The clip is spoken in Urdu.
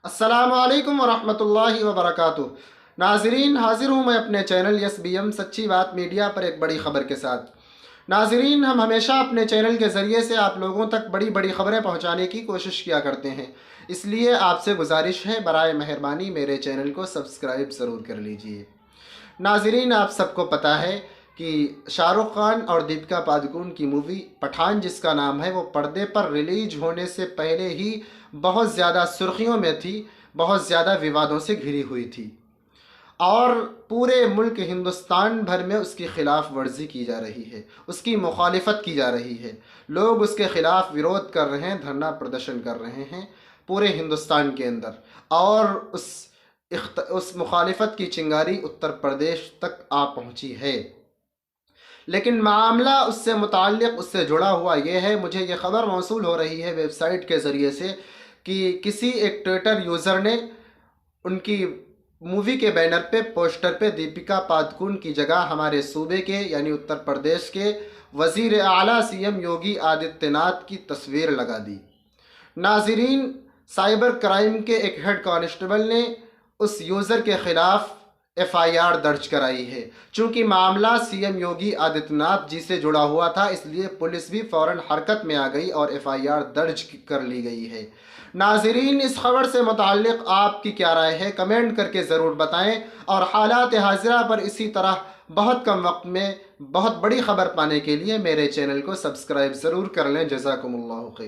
السلام علیکم ورحمۃ اللہ وبرکاتہ۔ ناظرین، حاضر ہوں میں اپنے چینل یس بی ایم سچی بات میڈیا پر ایک بڑی خبر کے ساتھ۔ ناظرین، ہم ہمیشہ اپنے چینل کے ذریعے سے آپ لوگوں تک بڑی بڑی خبریں پہنچانے کی کوشش کیا کرتے ہیں، اس لیے آپ سے گزارش ہے برائے مہربانی میرے چینل کو سبسکرائب ضرور کر لیجئے۔ ناظرین، آپ سب کو پتہ ہے کہ شاہ رخ خان اور دیپکا پادکون کی مووی پٹھان جس کا نام ہے، وہ پردے پر ریلیز ہونے سے پہلے ہی بہت زیادہ سرخیوں میں تھی، بہت زیادہ ووادوں سے گھری ہوئی تھی، اور پورے ملک ہندوستان بھر میں اس کی خلاف ورزی کی جا رہی ہے، اس کی مخالفت کی جا رہی ہے، لوگ اس کے خلاف ویرودھ کر رہے ہیں، دھرنا پردرشن کر رہے ہیں پورے ہندوستان کے اندر، اور اس مخالفت کی چنگاری اتر پردیش تک آ پہنچی ہے۔ لیکن معاملہ اس سے متعلق، اس سے جڑا ہوا یہ ہے، مجھے یہ خبر موصول ہو رہی ہے ویب سائٹ کے ذریعے سے کہ کسی ایک ٹویٹر یوزر نے ان کی مووی کے بینر پہ، پوسٹر پہ دیپکا پادکون کی جگہ ہمارے صوبے کے یعنی اتر پردیش کے وزیر اعلیٰ سی ایم یوگی آدتیہ ناتھ کی تصویر لگا دی۔ ناظرین، سائبر کرائم کے ایک ہیڈ کانسٹیبل نے اس یوزر کے خلاف ایف آئی آر درج کرائی ہے۔ چونکہ معاملہ سی ایم یوگی آدتیہ ناتھ جی سے جڑا ہوا تھا، اس لیے پولیس بھی فوراً حرکت میں آ گئی اور ایف آئی آر درج کر لی گئی ہے۔ ناظرین، اس خبر سے متعلق آپ کی کیا رائے ہے؟ کمنٹ کر کے ضرور بتائیں، اور حالات حاضرہ پر اسی طرح بہت کم وقت میں بہت بڑی خبر پانے کے لیے میرے چینل کو سبسکرائب ضرور کر لیں۔ جزاکم اللہ خیر۔